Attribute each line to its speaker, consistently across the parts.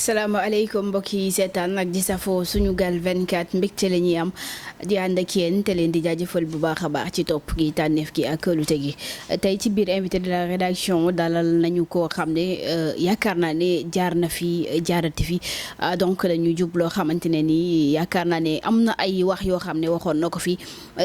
Speaker 1: salaamaaleykum mbokk yi seetaan ak di safoo Sunugal 24 mbégte la ñuy am di ànd ak yéen te leen di jaajëfal bu baax a baax ci topp gi tànneef gi ak kóolute gi tey ci biir invité de la rédaction dalal nañu koo xam ne yaakaar naa ne jaar na fi jaarati fi donc dañu jubloo xamante ne ni yaakaar naa ne am na ay wax yoo xam ne waxoon na ko fi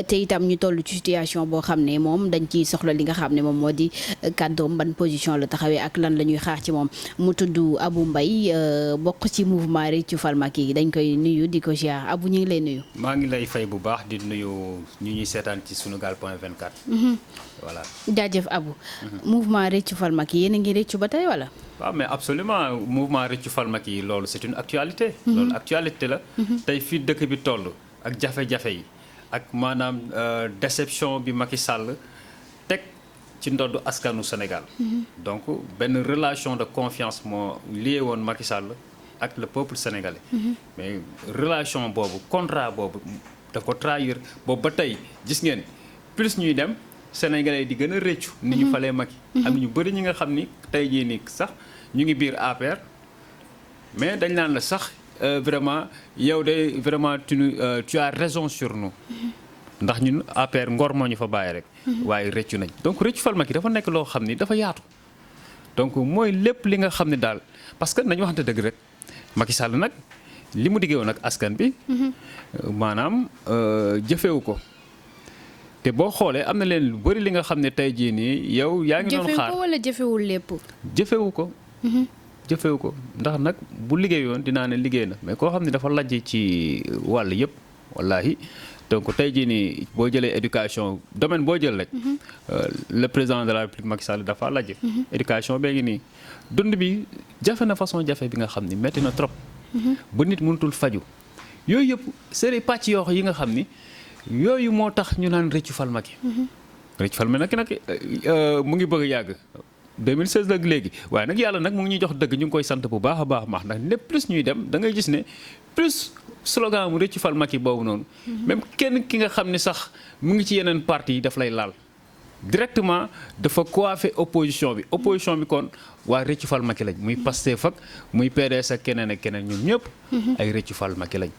Speaker 1: te itam ñu toll ci situation boo xam ne moom dañ ciy soxla li nga xam ne moom moo di kàddoom ban position la taxawee ak lan la ñuy xaar ci moom mu tudd Abou Mbaye bokk ci mouvement Réccu Fal Macky dañ koy nuyu di ko ziar Abou ñu ngi lay nuyu.
Speaker 2: maa ngi lay fay bu baax di nuyu ñu ñuy seetaan ci Sunugal.24. voilà
Speaker 1: jaajëf Abou. mouvement Réccu Fal Macky yéen a ngi réccu ba tey wala.
Speaker 2: waaw mais absolument mouvement Réccu Fal Macky loolu c'est une actualité. loolu actualité la. tey fii dëkk bi toll ak jafe-jafe yi ak maanaam déception bi Macky Sall teg ci ndoddu askanu Sénégal. donc benn relation de confiance moo lié woon Macky Sall ak le peuple sénégalais. mais relation boobu contrat boobu daf ko trahir boobu ba tey gis ngeen plus ñuy dem sénégalais di gën a rëccu. ni ñu falee Macky. am na ñu bëri ñi nga xam ni tey jii nii sax ñu ngi biir APR mais dañ naan la sax vraiment yow de vraiment tu as raison sur nous. ndax ñun APR ngor moo ñu fa bàyyi rek. waaye rëccu nañ donc Réccu Fal Macky dafa nekk loo xam ni dafa yaatu. donc mooy lépp li nga xam ne daal parce que nañu waxante dëgg rek Macky Sall nag li mu diggee woon ak askan bi. maanaam jëfewu ko. te boo xoolee am na leen lu bari li nga xam ne tey jii nii yow. yaa ngi doon xaar
Speaker 1: jëfewu ko wala jëfewul lépp.
Speaker 2: jëfewu ko. jëfewu ko ndax nag bu liggéeyoon dinaa ne liggéey na mais koo xam ne dafa lajj ci wàll yëpp wallaahi. donc tey jii nii boo jëlee éducation domaine boo jël rek. le président de la République Macky Sall dafa lajj. éducation bee ngi nii dund bi jafe na façon jafe bi nga xam ni métti na trop. ba nit mënutul faju yooyu yëpp c'est des pàcc yoo yi nga xam ni yooyu moo tax ñu naan Réccu Fal Macky. Réccu Fal Macky nag mu ngi bëgg a yàgg 2016 nag léegi waaye nag yàlla nag mu ngi ñuy jox dëgg ñu ngi koy sant bu baax a baax ndax lépp plus ñuy dem da ngay gis ne plus. slogan mu Réccu Fal Macky boobu noonu. même kenn ki nga xam ne sax mu ngi ci yeneen parti yi daf lay laal. directement dafa coiffé opposition bi opposition bi kon waa Réccu Fal Macky lañ muy Pastef ak muy PDS ak keneen ak keneen ñun ñëpp. ay Réccu Fal Macky lañ.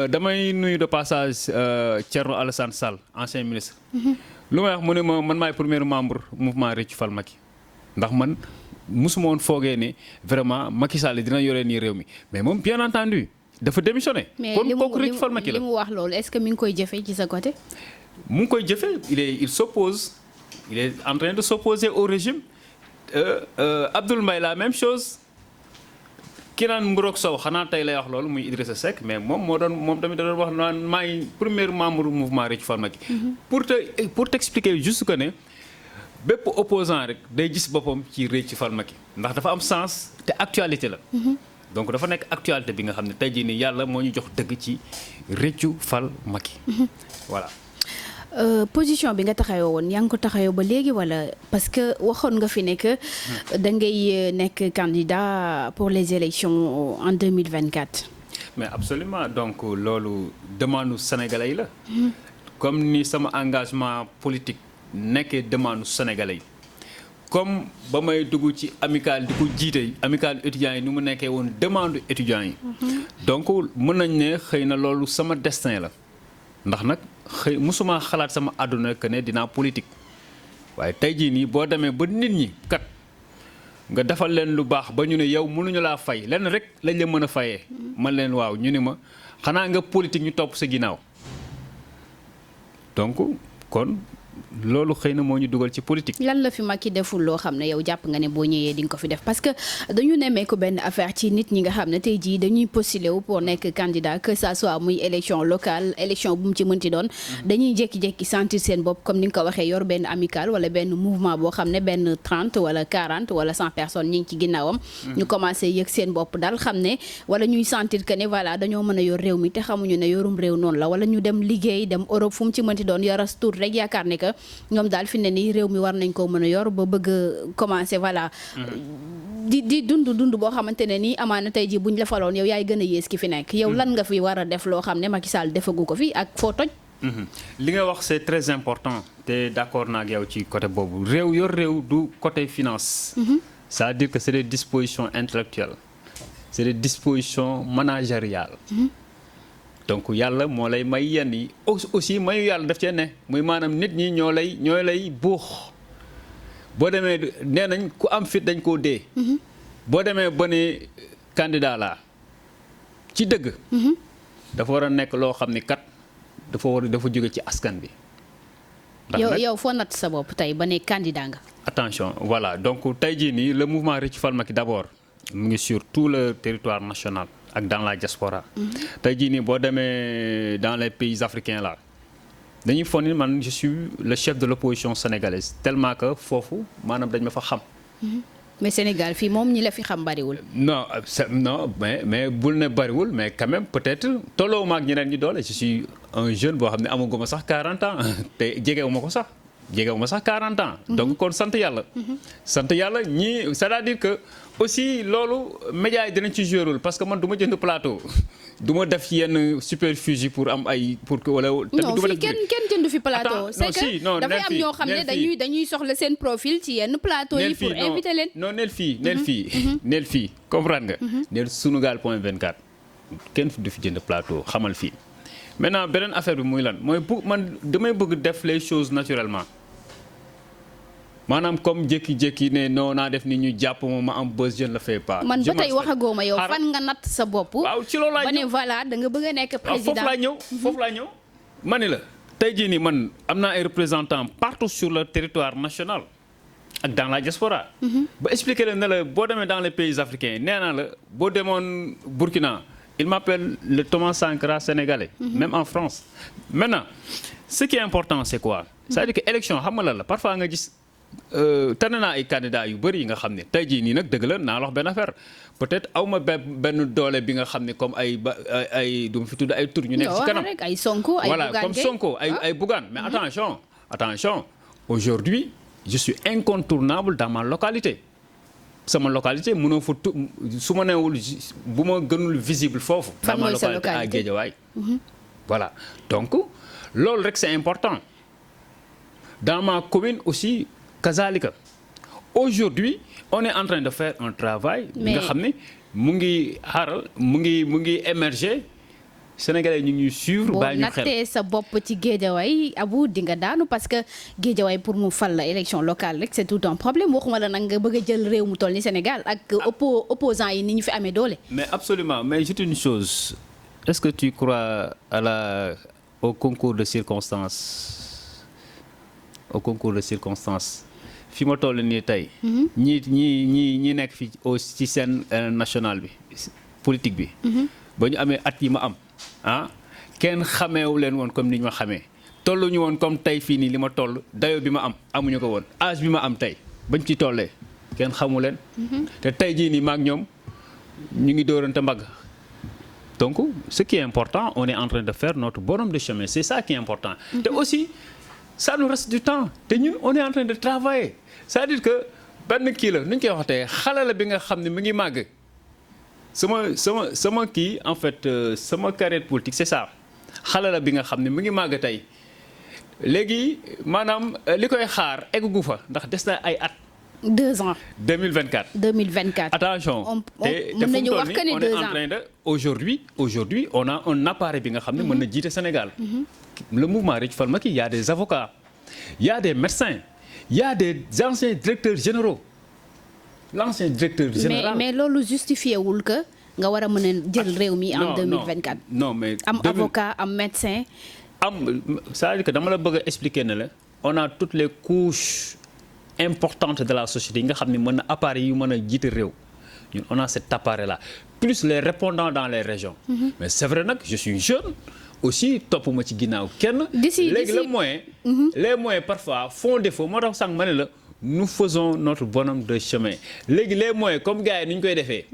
Speaker 2: damay nuyu de passage Thierno Alassane Sall ancien ministre. lu may wax mu ne ma man maay premier membre mouvement Réccu Fal Macky ndax man mosuma woon foogee ne vraiment Macky Sall dina yore nii réew mi mais moom bien entendu. dafa démissionné. kon kooku Réccu Fal Macky la
Speaker 1: mais li mu wax loolu est-ce que mi ngi koy jëfee ci sa côté.
Speaker 2: mu ngi koy jëfee il s'oppose il est en train de s'opposer au régime Abdoul Mbaye la même chose ki naan Mburok Sow xanaa tey lay wax loolu muy Idrissa Seck mais moom tamit da doon wax naan maay premier membre mouvement Réccu Fal Macky. pour t'expliquer juste que ne bépp opposant rek day gis boppam ci Réccu Fal Macky ndax dafa am sens te actualité la. donc dafa nekk actualité bi nga xam ne tey jii nii yàlla moo ñu jox dëgg ci Réccu Fal Macky. voilà.
Speaker 1: position bi nga taxawoo woon yaa ngi ko taxawoo ba léegi wala parce que waxoon nga fi ne que da ngay nekk candidat pour les élections en 2024.
Speaker 2: mais absolument donc loolu demande sénégalais yi la. comme ni sama engagement politique nekkee demande sénégalais yi. comme ba may dugg ci amical di ko jiite amical étudiants yi ni mu nekkee woon demande étudiants yi. donc mën nañ ne xëy na loolu sama destin la ndax nag xëy musuma xalaat sama àdduna que ne dinaa politique waaye tey jii nii boo demee ba nit ñi kat nga defal leen lu baax ba ñu ne yow mënuñu laa fay lenn rek lañ la mën a fayee. man leen waaw ñu ni ma xanaa nga politique ñu topp sa ginnaaw donc kon. loolu xëy na moo ñu dugal ci politique.
Speaker 1: lan la fi Macky deful loo xam ne yow jàpp nga ne boo ñëwee di nga ko fi def parce que dañu nemmeeku benn affaire ci nit ñi nga xam ne tey jii dañuy postuler wu pour nekk candidat que ça soit muy élection locale élection bu mu ci mënti doon. dañuy jékki-jékki sentir seen bopp comme ni nga ko waxee yor benn amical wala benn mouvement boo xam ne benn 30 wala 40 wala 100 personnes ñi ngi ci ginnaawam. ñu commencé yëg seen bopp daal xam ne wala ñuy sentir que ne voilà dañoo mën a yor réew mi te xamuñu ne yorum réew noonu la wala ñu dem liggéey dem Europe fu mu ci mënti doon yoras tuut rek yaakaar ne que ñoom daal fi ne nii réew mi war nañ koo mën a yor ba bëgg a commencer voilà. di dund boo xamante ne nii amaana tey jii buñ la faloon yow yaay gën a yées ki fi nekk. yow lan nga fi war a def loo xam ne Macky Sall defagu ko fi ak foo toj.
Speaker 2: li nga wax c'est très important te d'accord naa ak yow ci côté boobu réew yor réew du côté finance. c'est-à-dire que c'est des dispositions intellectuelles c'est des dispositions managériales. Donc yàlla moo lay may yenn yi aussi mayu yàlla daf cee ne muy maanaam nit ñi ñoo lay buux boo demee nee nañ ku am fit dañ koo dee. boo demee ba ne candidat laa ci dëgg. dafa war a nekk loo xam ni kat dafa jóge ci askan bi.
Speaker 1: yow foo natt sa bopp tey ba ne candidat nga.
Speaker 2: attention voilà donc tey jii nii le mouvement Rëccu Fal Macky d'abord mu ngi sur tout le territoire national ak dans la diaspora. tey jii nii boo demee dans les pays africains là dañuy foog ni man je suis le chef de l'opposition sénégalaise tellement que foofu maanaam dañ ma fa xam.
Speaker 1: mais Sénégal fii moom ñi la fi xam bariwul.
Speaker 2: non mais bul ne bariwul mais quand même peut-être tolloo ma ak ñeneen ñi doole je suis un jeune boo xam ne amaguma sax 40 ans te jegewuma ko sax 40 ans. donc kon sant yàlla. sant yàlla ñii c'est-à-dire que aussi loolu médias yi dinañ ci jouer rôle parce que man du ma jënd plateau du ma def yenn superfuge pour am ay pour que wala.
Speaker 1: non fii kenn jëndu fi plateau. c'est que dafay am ñoo xam ne dañuy soxla seen profil ci yenn plateau yi pour inviter leen.
Speaker 2: non neel fii comprendre nga. neel Sunugal.24 kenn du fi jënd plateau xamal fii. maintenant beneen affaire bi muy lan mooy man damay bëgg def les choses naturellement maanaam comme jékki-jékki ne non naa def ni ñu jàpp ma am buzz je ne le fais pas.
Speaker 1: man ba tey waxagoo ma yow fan nga natt sa bopp.
Speaker 2: waaw ci loolu laa ñëw
Speaker 1: ba ne voilà da nga bëgg a nekk président.
Speaker 2: foofu laa ñëw ma ne la tey jii nii man am naa ay représentants partout sur le territoire national ak dans la diaspora. ba expliquer leen ne la boo demee dans les pays africains nee naa la boo demoon Burkina. Il m'appelle le Thomas Sankara sénégalais. Même en France. Maintenant, ce qui est important, c'est quoi? C'est-à-dire que élection, xam nga lan la parfois nga gis tànn naa ay candidats yu bëri yi nga xam ne tey jii nii nag dëgg la naa la wax benn affaire peut-être aw ma benn doole bi nga xam ne comme ay du ma fi tudd ay tur ñu nekk ci kanam.
Speaker 1: ay Sonko ay
Speaker 2: voilà comme Sonko ay Bougane. Mais attention. Aujourd'hui, je suis incontournable dans ma localité. sama localité mënoo fa su ma newul bu ma gënul visible foofu.
Speaker 1: fan mooy sa
Speaker 2: localité à Guédiawaye. voilà donc loolu rek c'est important dans ma commune aussi kazalika aujourd'hui on est en train de faire un travail. nga xam ne mu ngi émerger. Sénégalais ñu ngi suivre bàyyi ñu xel
Speaker 1: boo nattee sa bopp ci Guédiawaye Abou di nga daanu parce que Guédiawaye pour mu fal la élection locale rek c'est tout un problème waxuma la nag nga bëgg a jël réew mu toll ni Sénégal ak opposants yi ni ñu fi amee doole.
Speaker 2: mais absolument mais juste une chose est-ce que tu crois au concours de circonstances fi ma toll nii tey. ñi nekk fi ci scène nationale bi politique bi. ba ñu amee at yi ma am. kenn xameewu leen woon comme ni ñu ma xamee tolluñu woon comme tey fii nii li ma toll dayo bi ma am amuñu ko woon âge bi ma am tey bañ ci tollee kenn xamu leen. te tey jii nii maak ñoom ñu ngi dóorante mbagg. donc ce qui est important on est en train de faire notre bonhomme de chemin c'est ça qui est important. te aussi ça nous reste du temps te ñun on est en train de travailler c'est-à-dire que benn kii la nu ñu koy waxatee xale la bi nga xam ne mu ngi màgg. sama kii en fait sama carrière politique c'est ça xale la bi nga xam ne mu ngi màgg tey léegi maanaam li koy xaar eggu fa ndax des na ay at.
Speaker 1: 2 ans.
Speaker 2: 2024. Attention.
Speaker 1: mën nañu wax que ne 2 ans
Speaker 2: on est en train de aujourd'hui on a un appareil bi nga xam ne mën na jiite Sénégal. le mouvement Rëccu Fal Macky y a des avocats y a des médecins y a des anciens directeurs généraux. L'ancien directeur général
Speaker 1: mais loolu justifié wul que nga war a mën a jël réew mi en 2024.
Speaker 2: non mais
Speaker 1: am avocat am médecin.
Speaker 2: c'est-à-dire que dama la bëgg a expliquer ne la on a toutes les couches importantes de la société yi nga xam ne mën na appareil yu mën a jiite réew ñun on a cet appareil là plus les répondants dans les régions. mais c'est vrai nag je suis jeune aussi topp ma ci ginnaaw kenn. léegi les moyens parfois font défaut moo tax sànq ma ne la. nous faisons notre bonhomme de chemin léegi les moyens comme gars yi ni ñu koy defee.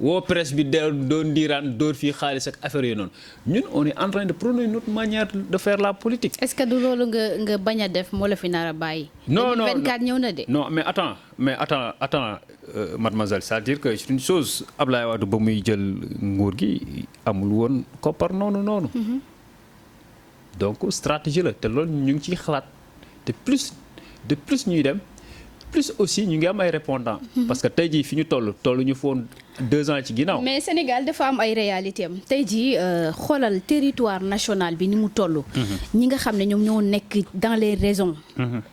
Speaker 2: woo presse bi doon ndiiraan dóor fii xaalis ak affaire yooyu noonu ñun on est en train de prôner notre manière de faire la politique.
Speaker 1: est-ce que du loolu nga bañ a def moo la fi nar a bàyyi.
Speaker 2: non
Speaker 1: 2024 ñëw na de.
Speaker 2: non mais attends mademoiselle c'est-à-dire que c'est une chose Ablaye Wade ba muy jël nguur gi amul woon koppar noonu. donc stratégie la te loolu ñu ngi ciy xalaat te plus ñuy dem. plus aussi ñu ngi am ay répondants. parce que tey jii fi ñu tollu ñu foon 2 ans ci ginnaaw.
Speaker 1: mais Sénégal dafa am ay réalité am tey jii xoolal territoire national bi ni mu toll. ñi nga xam ne ñoom ñoo nekk dans les régions.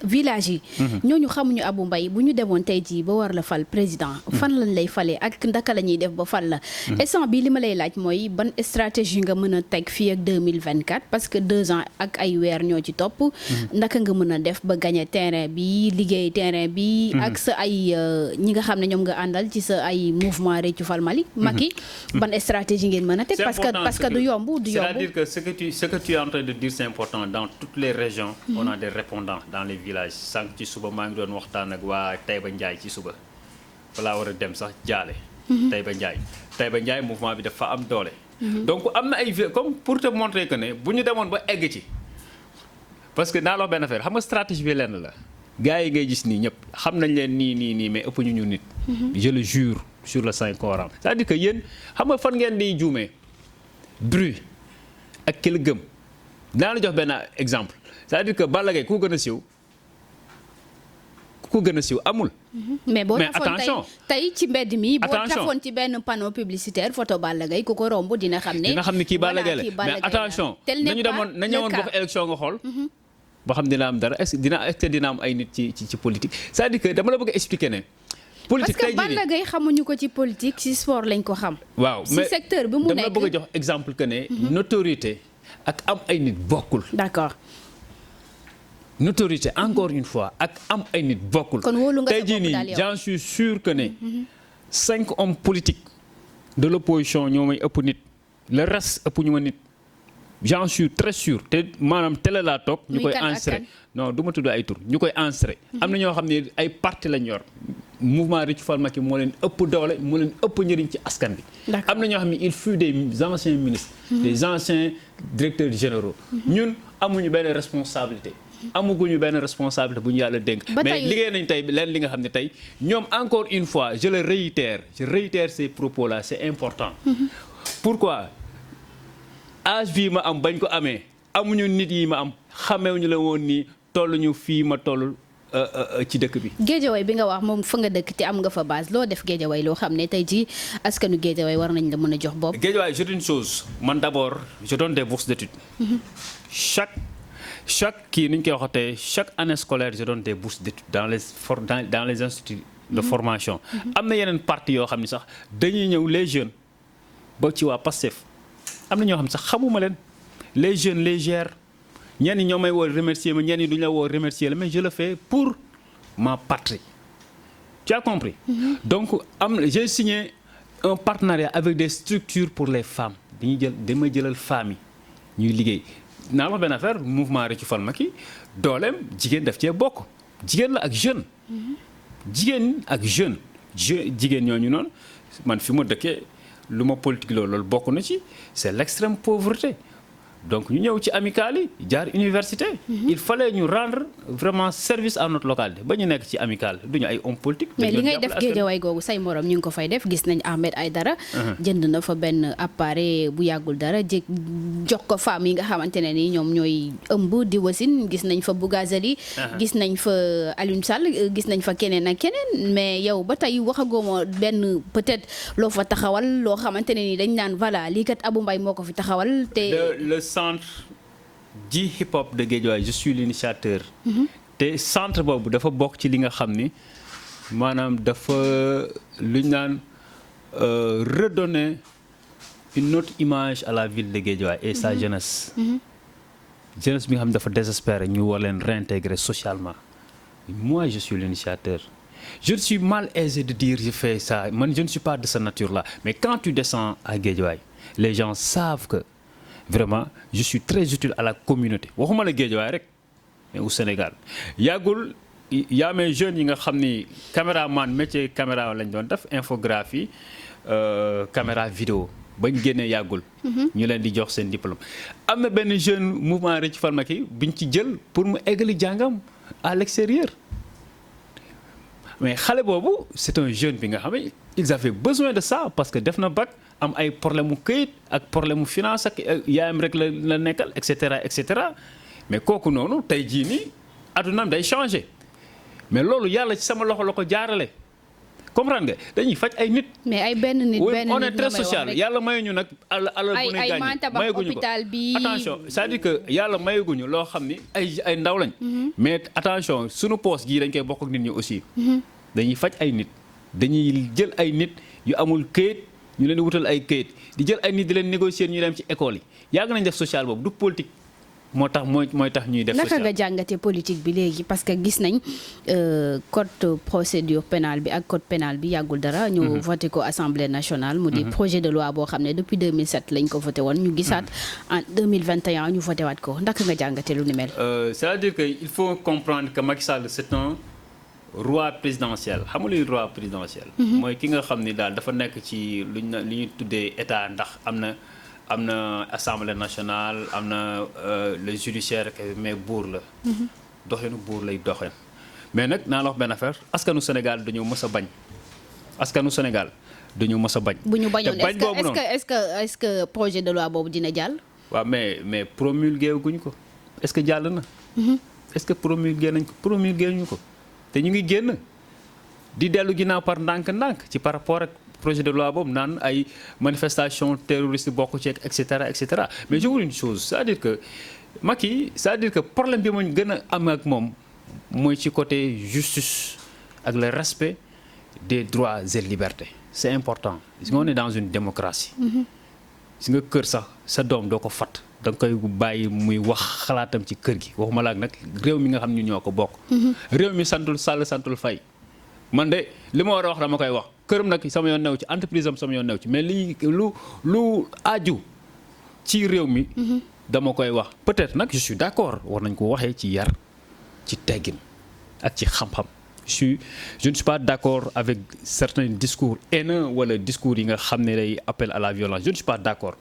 Speaker 1: villages yi. ñooñu xamuñu Abou Mbaye bu ñu demoon tey jii ba war la fal président. fan lañ lay falee ak ndaka la ñuy def ba fal la. instant bi li ma lay laaj mooy ban stratégie nga mën a teg fii ak 2024 parce que 2 ans ak ay weer ñoo ci topp. ndaka nga mën a def ba gagner terrain bi liggéey terrain bi. ak sa ay ñi nga xam ne ñoom nga àndal ci sa ay mouvement Réccu Fal Macky ban stratégie ngeen mën a teg parce que du yomb
Speaker 2: c'est-à-dire que ce que tu es en train de dire c'est important dans toutes les régions on a des répondants dans les villages sànq ci suba maa ngi doon waxtaan ak waa Taïba Ndiaye ci suba balaa war a dem sax jaale Taïba Ndiaye mouvement bi dafa am doole donc am na ay comme pour te montrer que ne bu ñu demoon ba egg ci parce que naa la wax benn affaire xam nga stratégie bi lenn la gars yi ngay gis nii ñëpp xam nañ leen nii mais ëpp ñu nit je le jure sur le Saint Coran c'est-à-dire que yéen xam nga fan ngeen di juumee bruit ak ki la gëm dinaa la jox benn exemple c'est-à-dire que Balla Gaye ku gën a siiw amul.
Speaker 1: mais boo
Speaker 2: attention
Speaker 1: tey ci mbedd mi. boo tafoon ci benn panneau publicitaire photo Balla Gaye ku ko romb dina xam ne kii Balla Gaye la mais attention nañu demoon bokk élection nga xool. ba xam dina am dara est-ce que dina am ay nit ci politique c'est-à-dire que dama la bëgg a expliquer ne. politique parce que Balla Gaye xamuñu ko ci politique ci sport lañ ko xam.
Speaker 2: waaw mais
Speaker 1: ci secteur bi mu nekk
Speaker 2: dama la bëgg a jox exemple que ne. notoriété ak am ay nit bokkul.
Speaker 1: d'accord.
Speaker 2: notoriété encore une fois ak am ay nit bokkul.
Speaker 1: kon wóolu nga sa
Speaker 2: tey jii
Speaker 1: bopp daal
Speaker 2: nii
Speaker 1: yow
Speaker 2: j'en suis sûr que ne. 5 hommes politiques de l'opposition ñoo may ëpp nit le reste ëpp ñu ma nit. j'en suis très sûr te maanaam télé laa toog. ñu koy enregistré non du ma tudd ay tur ñu koy enregistré. am na ñoo xam ne ay parti lañ yor. mouvement Réccu Fal Macky moo leen ëpp doole moo leen ëpp njëriñ ci askan bi. am na ñoo xam ne il fut des anciens ministres. des anciens directeurs généraux. ñun amuñu benn responsabilité. amaguñu benn responsabilité bu ñu yàlla dénk. mais liggéey nañ tey leen li nga xam ne tey ñoom encore une fois je réitère ces propos là c'est important. pourquoi. âge bii ma am bañ ko amee amuñu nit yi ma am xamewuñu la woon nii tolluñu fii ma toll ci dëkk bi. Géejawaay
Speaker 1: bi nga wax moom fa nga dëkk te am nga fa base loo def Géejawaay loo xam ne tey jii askanu Géejawaay war nañ la mën a jox bopp.
Speaker 2: Géejawaay je dis une chose man d'abord je donne des bourses d'études. chaque kii ni ñu koy waxatee chaque année scolaire je donne des bourses d'études dans les instituts de formation. am na yeneen parti yoo xam ne sax dañuy ñëw les jeunes ba ci waa Pastef. am na ñoo xam sax xamuma leen les jeunes les gèrent ñenn ñi ñoo may woo remercier ma ñenn ñi duñu la woo remercier la mais je le fais pour ma patrie tu as compris. donc j'ai signé un partenariat avec des structures pour les femmes damay jëlal femmes yi ñuy liggéey naa wax benn affaire mouvement Réccu Fal Macky dooleem jigéen daf cee bokk jigéen la ak jeune. jigéen ñooñu noonu man fi ma dëkkee. lu ma politique loolu bokk na ci c'est l'extrême pauvreté donc ñu ñëw ci amicale yi jaar université. il fallait ñu rendre vraiment service à notre localité ba ñu nekk ci amicale duñu ay homme politique.
Speaker 1: mais li ngay def Géejawaay googu say morom ñu ngi ko fay def gis nañ Ahmed Aïdara. jënd na fa benn appareil bu yàggul dara jox ko femmes yi nga xamante ne ni ñoom ñooy ëmb di wasin gis nañ fa Bougazali. gis nañ fa Alioune Sall gis nañ fa keneen ak keneen mais yow ba tey waxagoo benn peut-être loo fa taxawal loo xamante ne ni dañ naan voilà lii kat Abou Mbaye moo ko fi taxawal te.
Speaker 2: centre ji hip hop de Guédiawaye je suis l'initiateur. te centre boobu dafa bokk ci li nga xam ni maanaam dafa lu ñu naan redonner une autre image à la ville de Guédiawaye et sa jeunesse. jeunesse bi nga xam ne dafa désespéré ñu war leen réintégrer socialement moi je suis l'initiateur. je suis mal aisé de dire je fais ça man je ne suis pas de cette nature là mais quand tu descends à Guédiawaye les gens savent que vraiment je suis très utile à la communauté waxuma la Guédiawaye rek mais au Sénégal yàggul yaa mes jeunes yi nga xam ni caméraman métier caméra lañ doon def infographie caméra vidéo bañ génnee yàggul. ñu leen di jox seen diplôme. am na benn jeune mouvement Réccu Fal Macky biñ ci jël pour mu eggali jàngam à l'extérieur mais xale boobu c'est un jeune bi nga xam ne ils avaient besoin de ça parce que def na bac am ay problème mu këyit ak problème mu finance ak yaayam rek la nekkal et cetera mais kooku noonu tey jii nii addunaam day changer mais loolu yàlla ci sama loxo la ko jaarale comprendre nga dañuy faj ay nit.
Speaker 1: mais ay benn nit benn nit
Speaker 2: on est très social yàlla mayuñu nag alal bu ne gaañ mayaguñu ko attention c'est-à-dire que yàlla mayaguñu loo xam ni ay ndaw lañ. mais attention sunu poos gii dañ koy bokk ak nit ñi aussi. dañuy faj ay nit dañuy jël ay nit yu amul këyit ñu leen di wutal ay këyit di jël ay nit di leen négocier ñu dem ci école yi yàgg nañ def social boobu du politique. moo tax mooy tax ñuy def social.
Speaker 1: naka nga jàngate politique bi léegi parce que gis nañ code procédure pénale bi ak code pénal bi yàggul dara. ñu voté ko assemblée nationale. mu di projet de loi boo xam ne depuis 2007 lañ ko voté woon ñu gisaat en 2021 ñu voté waat ko naka nga jàngate lu ni mel.
Speaker 2: c'est-à-dire que il faut comprendre que Macky Sall c'est un roi présidentiel xam nga luy roi présidentiel. mooy ki nga xam ni daal dafa nekk ci li ñuy tuddee état ndax am na assemblée nationale am na le judiciaire mais buur la. doxinu buur lay doxee. mais nag naa la wax benn affaire askanu Sénégal dañoo mës a bañ askanu Sénégal dañoo mës a bañ.
Speaker 1: bu ñu bañoon est-ce que projet de loi boobu dina jàll.
Speaker 2: waaw mais promulgué guñ ko est-ce que jàll na. est-ce que promulgué nañ ko promulgué ñu ko te ñu ngi génn di dellu ginnaaw par ndànk-ndànk ci par rapport ak. projet de loi boobu naan ay manifestation terroriste bokk ci et cetera mais je vous dis une chose c'est-à-dire que Macky c'est-à-dire que problème bi ma gën a am ak moom mooy ci côté justice ak le respect des droits et libertés c'est important parce qu'on est dans une démocratie si nga kër sax sa doom doo ko fat da nga koy bàyyi muy wax xalaatam ci kër gi waxuma la ak nag réew mi nga xam ñu ñoo ko bokk réew mi santul Sall santul Faye man de li ma war a wax dama koy wax këram nag sama yoon new ci entreprise am sama yoon new ci mais lii lu aju ci réew mi dama koy wax peut-être nag je suis d'accord war nañ ko waxee ci yar ci teggin ak ci xam-xam je ne suis pas d'accord avec certains discours haineux wala discours yi nga xam ne day appel à la violence je ne suis pas d'accord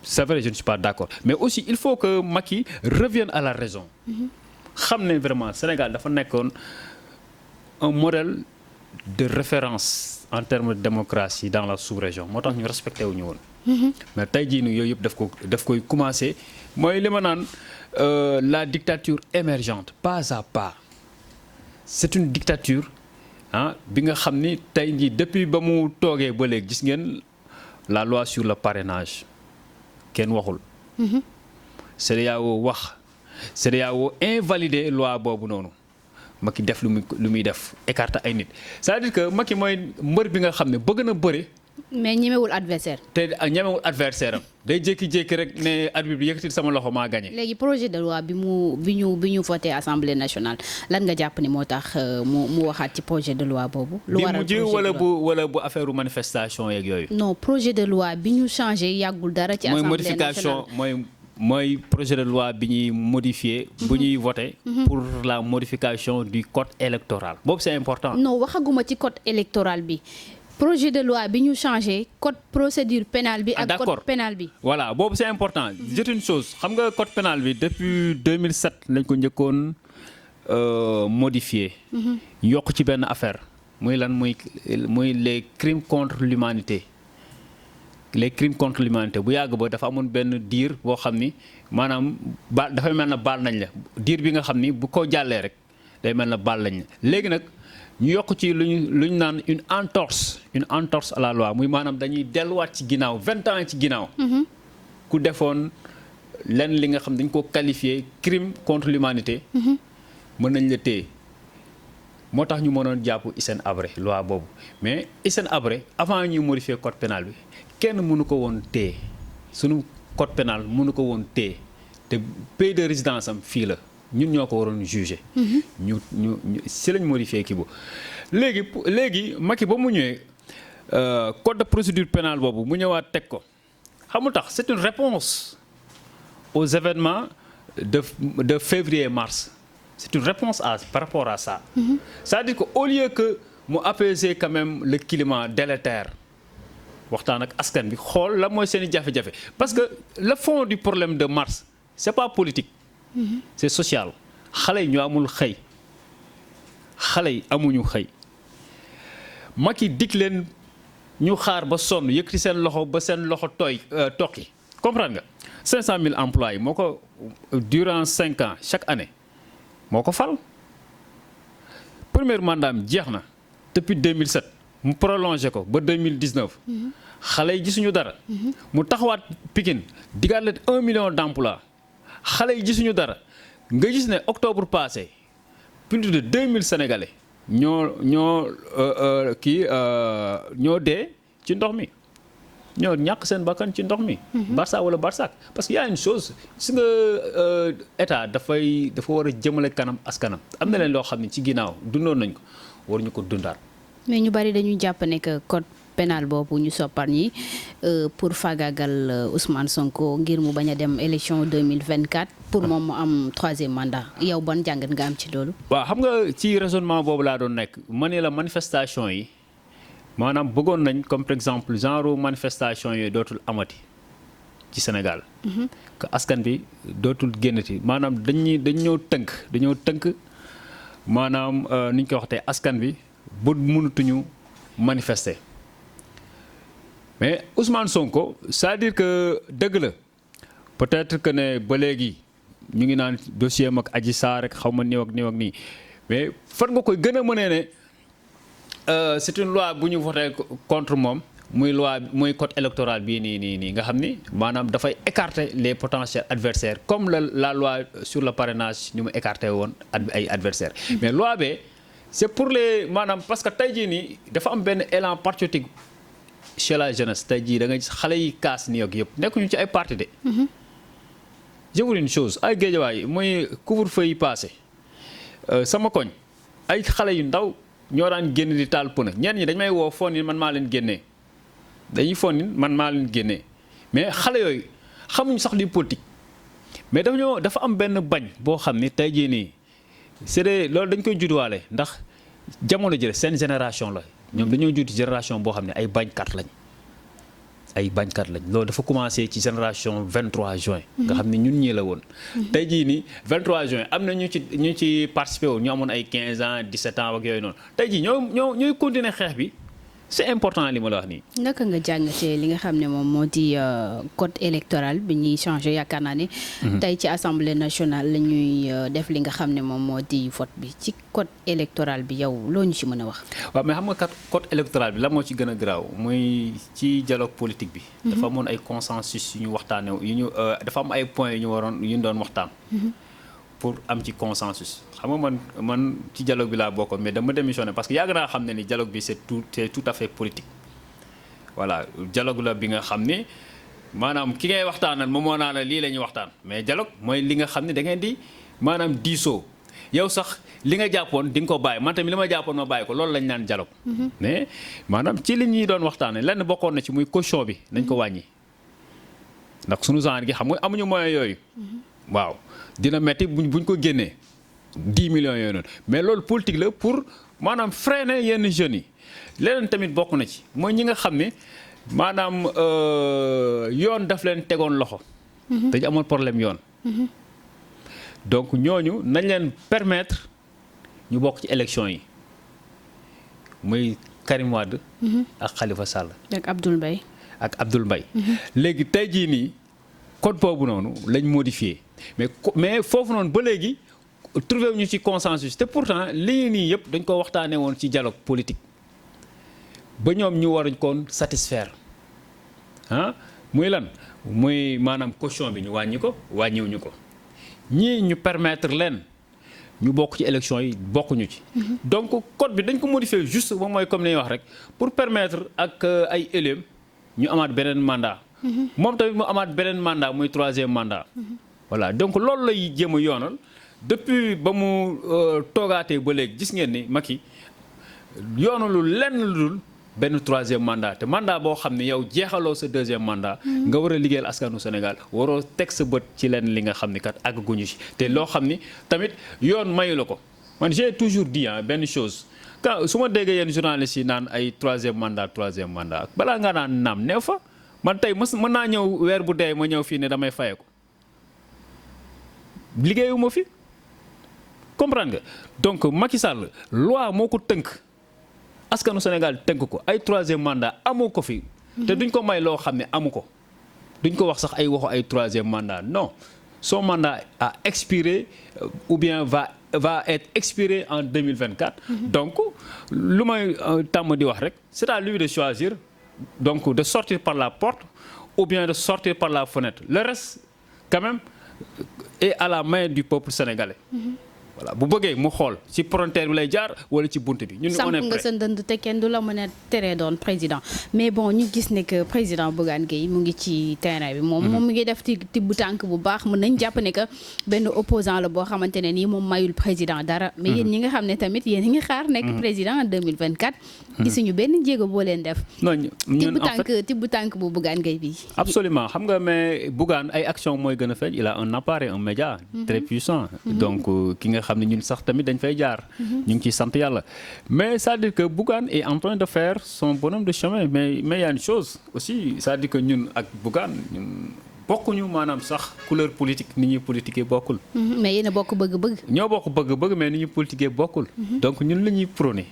Speaker 2: c'est vrai je ne suis pas d'accord mais aussi il faut que Macky revienne à la raison xam ne vraiment Sénégal dafa nekkoon un modèle de référence en termes de démocratie dans la sous-région moo tax ñu respecté wu ñu woon. mais tey jii nii yooyu yëpp daf koy commencé mooy li ma naan la dictature émergente pas à pas c'est une dictature bi nga xam ni tey jii depuis ba mu toogee ba léegi gis ngeen la loi sur le parrainage kenn waxul. CEDEAO wax CEDEAO invalidé loi boobu noonu. Macky def lu muy def écarter ay nit c'est-à-dire que Macky mooy mbër bi nga xam ne bëgg na bëri.
Speaker 1: mais ñemewul adversaire.
Speaker 2: te ñemewul adversaire am day jékki-jékki rek ne arbitre bi yëkkati sama loxo maa gagné.
Speaker 1: léegi projet de loi bi ñu voté assemblée nationale lan nga jàpp ni moo tax mu waxaat ci projet de loi boobu. lu waral
Speaker 2: bi mujj wala bu affaire manifestation yeeg yooyu.
Speaker 1: non projet de loi bi ñu changé yàggul dara. ci assemblée nationale
Speaker 2: mooy projet de loi bi ñuy modifier bu ñuy voter pour la modification du code électoral boobu c'est important.
Speaker 1: non waxaguma ci code électoral bi projet de loi bi ñu changé code procédure pénale bi ak code pénal bi.
Speaker 2: voilà boobu c'est important c'est une chose xam nga code pénal bi depuis 2007 lañ ko njëkkoon modifier yokk ci benn affaire muy lan muy les crimes contre l'humanité les crimes contre l'humanité bu yàgg ba dafa amoon benn diir boo xam ni maanaam dafay mel na baal nañ la diir bi nga xam ni bu ko jàllee rek day mel na baal nañ la léegi nag ñu yokk ci lu ñu naan une entorse à la loi muy maanaam dañuy delluwaat ci ginnaaw 20 ans ci ginnaaw. ku defoon lenn li nga xam dañ ko qualifier crime contre l'humanité mën nañ la téye moo tax ñu mënoon jàpp Hissène Habré loi boobu mais Hissène Habré avant ñuy modifier code pénal bi kenn mënu ko woon téye sunu code pénal mënu ko woon téye te pays de résidence am fii la ñun ñoo ko waroon juger. ñu si lañ modifié kii boobu. léegi Macky ba mu ñëwee code de procédure pénale boobu mu ñëwaat teg ko xamul tax c'est une réponse aux événements de février-mars c'est une réponse par rapport à ça. C'est-à-dire que au lieu que mu apaiser quand même le climat délétère. waxtaan ak askan bi xool la mooy seen i jafe-jafe parce que le fond du problème de mars c'est pas politique c'est social xale yi ñoo amul xëy xale yi amuñu xëy Macky dig leen ñu xaar ba sonn yëkkati seen loxo ba seen loxo tokki comprendre nga 500 000 employés moo ko durant 5 ans chaque année moo ko fal premier mandat am jeex na depuis 2007 mu prolongé ko ba 2019 xale yi gisuñu dara mu taxawaat Pikine digaat leen 1 million d'emplois xale yi gisuñu dara nga gis ne octobre passé plus de 2000 Sénégalais ñoo dee ci ndox mi ñoo ñàkk seen bakkan ci ndox mi. Barça wala Barsac parce que y a une chose si nga état dafa war a jëmale kanam askanam am na leen loo xam ne ci ginnaaw dundoon nañ ko waruñu ko dundaat.
Speaker 1: mais ñu bari dañuy jàpp ne que code pénal boobu ñu soppar ñi pour faagaagal Ousmane Sonko ngir mu bañ a dem élection 2024 pour moom mu am 3e mandat yow ban jàngat nga am ci loolu.
Speaker 2: waaw xam nga ci raisonnement boobu laa doon nekk ma ne la manifestation yi. maanaam bëggoon nañ comme par exemple genre manifestation yooyu dootul amati ci Sénégal. que askan bi dootul génnati maanaam dañoo tënk maanaam ni ñu koy waxtee askan bi bu mënatuñu manifester mais Ousmane Sonko c'est-à-dire que dëgg la peut-être que ne ba léegi ñu ngi naan dossier am ak Adji Sarr rek xaw ma nii ak nii mais fan nga koy gën a mënee ne. C'est une loi bu ñu voté contre moom muy code électoral bii nii nga xam ni maanaam dafay écarter les potentiels adversaires comme la loi sur le parrainage ñu mu écarté woon ay adversaires mais loi bi c'est pour les maanaam parce que tey jii nii dafa am benn élan patriotique chez la jeunesse tey jii da nga gis xale yi kaas nii ak yëpp nekkuñu ci ay parti de je vous dis une chose ay Géejawaay mooy couvre-feu yi passé sama koñ ay xale yu ndaw ñoo daan génn di taal pëna ñenn ñi dañ may woo foon ni man maa leen génnee mais xale yooyu xamuñ sax li politique mais dafa am benn bañ boo xam ni tey jii nii c'est loolu dañ koy judduwaale ndax jamono jële seen génération la ñoom dañoo judd génération boo xam ne ay bañkat lañ loolu dafa commencé ci génération 23 juin nga xam ne ñun ñii la woon tey jii nii 23 juin am na ñu ci participé woon ñu amoon ay 15 ans 17 ans ak yooyu noonu tey jii ñooy continuer xeex bi c'est important li ma la wax nii.
Speaker 1: naka nga jàngatee li nga xam ne moom moo di code électoral bi ñuy changé yaakaar naa ne. tey ci assemblée nationale la ñuy def li nga xam ne moom moo di vote bi ci code électoral bi yow loo ñu ci mën a wax.
Speaker 2: waaw mais xam nga code électoral bi la moo ci gën a garaaw muy ci dialogue politique bi. dafa amoon ay consensus yu ñu waxtaanee dafa am ay points yu ñu doon waxtaan. pour am ci consensus xam nga man ci dialogue bi laa bokkoon mais dama démissionné parce que yàgg naa xam ne ni dialogue bi c'est tout à fait politique voilà dialogue la bi nga xam ni maanaam ki ngay waxtaanal moom moo naa la lii la ñuy waxtaan mais dialogue mooy li nga xam ne da ngeen di maanaam diisoo yow sax li nga jàppoon di nga ko bàyyi man tamit li ma jàppoon ma bàyyi ko loolu lañ naan dialogue mais maanaam ci li ñuy doon waxtaanee lenn bokkoon na ci muy caution bi nañ ko wàññi ndax sunu genre gi xam nga amuñu moyen yooyu waaw dina metti buñ ko génnee 10 millions yooyu noonu mais loolu politique la pour maanaam freiner yenn jeunes yi leneen tamit bokk na ci mooy ñi nga xam ne maanaam yoon daf leen tegoon loxo. dañu amoon problème yoon. donc ñooñu nañ leen permettre ñu bokk ci élection yi muy Karim Wade. ak Khalifa Sall. ak Abdoul Mbaye. léegi tey jii nii code boobu noonu lañ modifié. mais foofu noonu ba léegi trouvé ñu ci consensus te pourtant lii nii yëpp dañ ko waxtaanee woon ci dialogue politique ba ñoom ñu waruñ koon satisfaire muy lan muy maanaam caution bi ñu wàññiwuñu ko ñii ñu permettre leen ñu bokk ci élection yi bokkuñu ci. donc code bi dañ ko modifier juste moom mooy comme ni ñuy wax rek pour permettre ak ay élèves ñu amaat beneen mandat. moom tamit mu amaat beneen mandat muy 3e mandat. voilà donc loolu lay jéem a yoonal depuis ba mu toogaatee ba léegi gis ngeen ni Macky yoonalu lenn lu dul benn 3e mandat te mandat boo xam ne yow jeexaloo sa 2e mandat. nga war a liggéeyal askanu Sénégal waroo teg sa bët ci lenn li nga xam ni kat àgguñu ci te loo xam ni tamit yoon mayu la ko man j'ai toujours dit benn chose quand su ma déggee yenn journalistes yi naan ay 3e mandat balaa nga naan naam neew fa man tey mën naa ñëw weer bu dee ma ñëw fii ne damay faye ko liggéeyuma fi comprendre nga donc Macky Sall loi moo ko tënk askanu Sénégal tënk ko ay 3e mandat amoo ko fi. te duñ ko may loo xam ne amu ko duñ ko wax sax ay waxu ay 3e mandat non son mandat a expiré ou bien va être expiré en 2024. Donc lu may tàmm di wax rek c'est à lui de choisir donc de sortir par la porte ou bien de sortir par la fenêtre. Le reste quand même est à la main du peuple sénégalais. Voilà bu bëggee mu xool ci frontière bi lay jaar wala ci bunt bi. ñun on est prêt
Speaker 1: samp nga sa ndënd te kenn du la mën a teree doon président mais bon ñu gis ne que président Bougane Gueye mu ngi ci terrain bi. moom mu ngi def tibb tànk bu baax mën nañ jàpp ne que benn opposant la boo xamante ne nii moom mayul président dara. mais yéen ñi nga xam ne tamit yéen a ngi xaar nekk président en 2024. gisuñu benn jéego boo leen def.
Speaker 2: non ñun en fait
Speaker 1: tibb tànk bu Bougane Gueye bi.
Speaker 2: absolument xam nga mais Bougane ay action mooy gën a feeñ il a un appareil un média très puissant. donc ki nga xam ne ñun sax tamit dañ fay jaar. ñu ngi ciy sant yàlla mais c'est-à-dire que Bougane est en train de faire son bonhomme de chemin mais il y a une chose aussi c'est-à-dire que ñun ak Bougane ñun bokkuñu maanaam sax couleur politique ni ñuy politiquer bokkul.
Speaker 1: mais yéen a bokk bëgg-bëgg.
Speaker 2: ñoo bokk bëgg-bëgg mais ni ñuy politiquer bokkul. donc ñun la ñuy prôné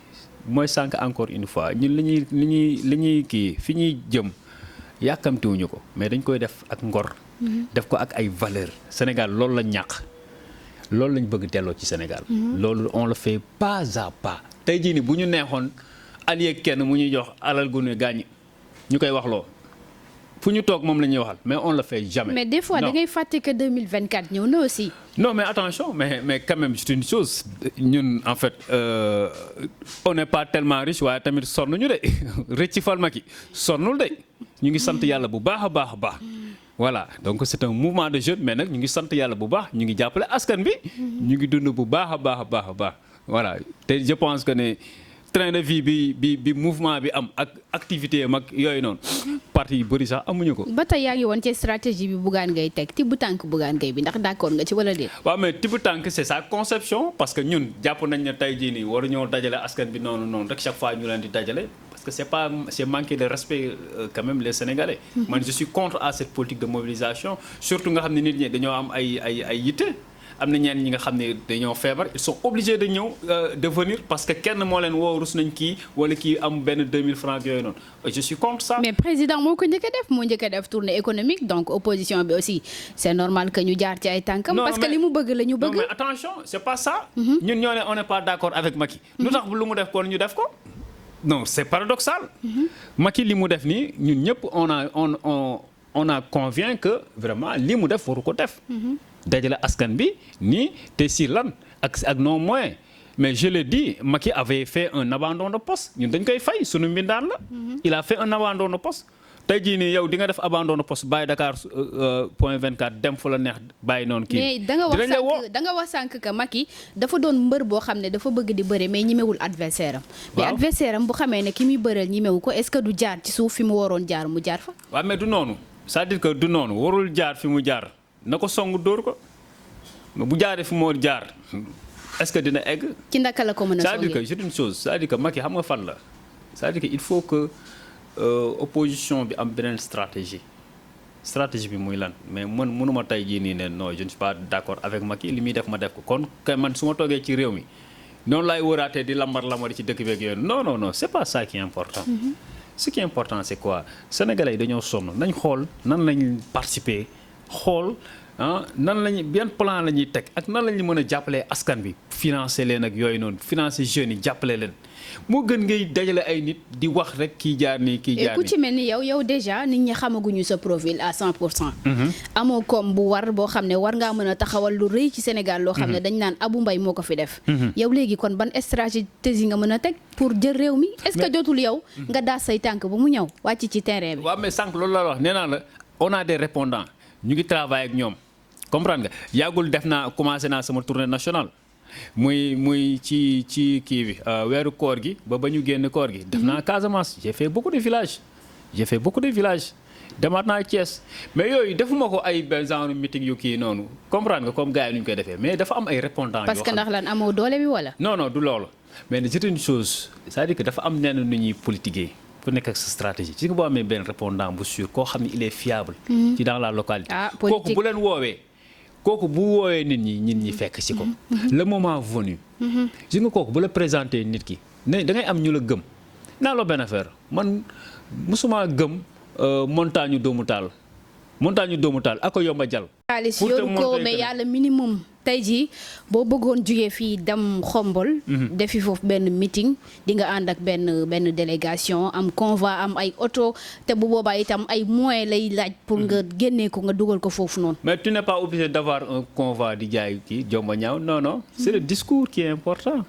Speaker 2: mooy sànq encore une fois ñun li ñuy kii fi ñuy jëm yàkkamtiwuñu ko mais dañ koy def ak ngor. def ko ak ay valeurs Sénégal loolu la ñàkk. loolu lañ bëgg delloo ci Sénégal. loolu on le fait pas à pas. tey jii nii bu ñu neexoon allié kenn mu ñuy jox alal gu ne gaañ ñu koy wax loo fu ñu toog moom la ñuy waxal mais on le fait jamais.
Speaker 1: mais des fois da ngay fàtte que 2024 ñëw na aussi.
Speaker 2: non mais attention mais quand même c'est une chose ñun en fait on n'est pas tellement riche waaye tamit sonnuñu de rëcc fal Macky sonnul de ñu ngi sant yàlla bu baax a baax a baax. voilà donc c'est un mouvement de jeunes mais nag ñu ngi sant yàlla bu baax ñu ngi jàppale askan bi. ñu ngi dund bu baax a baax a baax a baax. voilà te je pense que ne train de vie bi mouvement bi am ak activité mag yooyu noonu. parti yu bëri sax amuñu ko.
Speaker 1: ba tey yaa ngi woon ci stratégie bi Bougane Gueye teg tibb tànk Bougane Gueye bi ndax d'accord nga ci wala déet.
Speaker 2: waaw mais tibb tànk c'est sa conception parce que ñun jàpp nañ ne tey jii nii waruñoo dajale askan bi noonu rek chaque fois ñu leen di dajale. que c'est manquer de respect quand même les Sénégalais. man je suis contre à cette politique de mobilisation surtout nga xam ne nit ñi dañoo am ay yitte am na ñenn ñi nga xam ne dañoo feebar ils sont obligés de ñëw de venir parce que kenn moo leen woo rus nañ kii wala kii am benn 2000 francs yooyu noonu je suis contre ça.
Speaker 1: mais président moo ko njëkk a def tournée économique donc opposition bi aussi c'est normal que ñu jaar ci ay tànkam. parce que li mu bëgg la ñu bëgg.
Speaker 2: non mais attention c'est pas ça. ñun ñoo ne on n'est pas d'accord avec Macky. lu tax lu mu def kon ñu def ko. non c'est paradoxal. Macky li mu def nii ñun ñëpp on a convient que vraiment li mu def waru ko def. dajale askan bi nii te si lan ak nos moyens mais je l'ai dit Macky avait fait un abandon de poste ñun dañ koy fay sunu mbindaan la. il a fait un abandon de poste. tey jii nii yow di nga def abandon de poste bàyyi Dakar point 24 dem fu la neex bàyyi noonu kii.
Speaker 1: mais da nga wax sànq que Macky dafa doon mbër boo xam ne dafa bëgg di bëre mais ñimewul adversaire am. mais adversaire am bu xamee ne ki muy bëreel ñimewu ko est-ce que du jaar ci suuf fi mu waroon jaar mu jaar fa.
Speaker 2: waaw mais du noonu c'est-à-dire que du noonu warul jaar fi mu jaar na ko song dóor ko bu jaaree fi mu war jaar est-ce que dina egg.
Speaker 1: ci ndaka la ko mën a songee
Speaker 2: c'est-à-dire que c'est une chose c'est-à-dire que Macky xam nga fan la c'est-à-dire que il faut que. opposition bi am beneen stratégie bi muy lan mais man mënuma tey jii nii ne non je ne suis pas d'accord avec Macky li muy def ma def ko kon kay man su ma toogee ci réew mi noonu laay wëraatee di lambar ci dëkk beeg yooyu non c'est pas ça qui est important. ce qui est important c'est quoi sénégalais yi dañoo sonn nañ xool nan lañ participer xool nan lañu bien plan la ñuy teg ak nan la ñu mën a jàppalee askan bi financer leen ak yooyu noonu financer jeunes yi jàppale leen. moo gën ngay dajale ay nit di wax rek kii jaar nii kii jaar nii.
Speaker 1: ku ci mel ni yow déjà nit ñi xamaguñu sa profil à 100%. amoo koom bu war boo xam ne war ngaa mën a taxawal lu rëy ci Sénégal loo xam ne dañ naan Abou Mbaye moo ko fi def. yow léegi kon ban stratégie nga mën a teg pour jël réew mi. est-ce que jotul yow nga daas say tànk ba mu ñëw wàcc ci terrain bi.
Speaker 2: waaw mais sànq loolu la wax nee naa la on a des répondants ñu ngi travailler ak ñoom comprendre nga yàggul commencé naa sama tournée nationale. muy ci kii bi weeru koor gi ba ñu génn koor gi def naa Casamance j'ai fait beaucoup de villages demaat naa Thiès mais yooyu defuma ko ay benn genre meeting yu kii noonu comprendre nga comme gars yi nu ñu koy defee mais dafa am ay répondants
Speaker 1: parce que ndax lan amoo doole bi wala.
Speaker 2: non du loolu mais c'est une chose c'est-à-dire que dafa am nenn nu ñuy politiquer ku nekk ak sa stratégie ci nga boo amee benn répondant bu sûr koo xam ne il est fiable ci dans la localité kooku bu leen woowee kooku bu woowee nit ñi fekk ci ko. le moment venu. gis nga kooku bu la présenter nit ki ne da ngay am ñu la gëm. naa loo benn affaire man musuma gëm montagne doomu taal montagne doomu taal ak yomba jàll.
Speaker 1: xaalis yoru ko mais yàlla minimum tey jii boo bëggoon jugee fii dem xombol defi foofu benn meeting di nga ànd ak benn délégation am convoi am ay oto te bu boobaa itam ay moyens lay laaj pour nga génnee ko nga dugal ko foofu noonu.
Speaker 2: mais tu n'es pas obligé d'avoir un convoi di jaay kii jomba ñaaw non c'est le discours qui est important.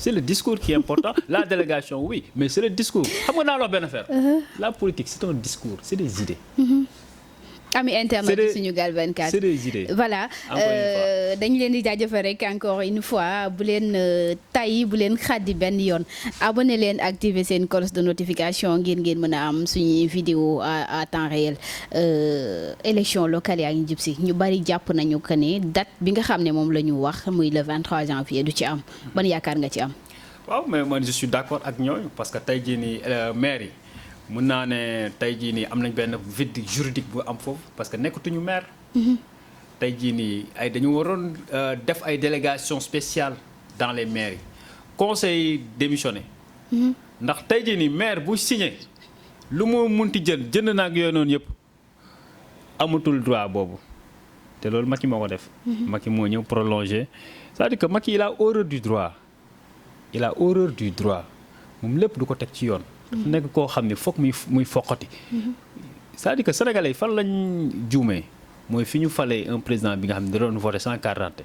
Speaker 2: C'est le discours qui est important. La délégation, oui, mais c'est le discours. Xam nga naa la wax benn affaire. La politique, c'est un discours, c'est des idées.
Speaker 1: ami internet Sunugal 24
Speaker 2: c'est des idées.
Speaker 1: Voilà dañu leen di jaajëfal rek encore une fois bu leen tay bu leen xaddi benn yoon abonné leen activer seen cloche de notification ngeen mën a am suñuy vidéo à temps réel. Élection locale yaa ngi jub si ñu bari jàpp nañu que ne date bi nga xam ne moom la ñu wax muy le 23 janvier du ci am ban yaakaar nga ci am.
Speaker 2: waaw mais man je suis d'accord ak ñooñu parce que tey jii nii maire yi mën naa ne tey jii nii am nañ benn vide juridique bu am foofu parce que nekkatuñu maire. tey jii nii dañu waroon def ay délégation spéciale dans les mairies conseil démissionné. ndax tey jii nii maire bu signé lu mu munti jënd na ak yooyu noonu yëpp amatul droit boobu te loolu Macky moo ko def. Macky moo ñëw prolongé c'est-à-dire que Macky il a horreur du droit. il a horreur du droit moom lépp du ko teg ci yoon. dafa nekk koo xam ne foog muy foqati. c'est-à-dire que sénégalais yi fan lañ juumee mooy fi ñu falee un président bi nga xam ne da doon voté sans carte d'identité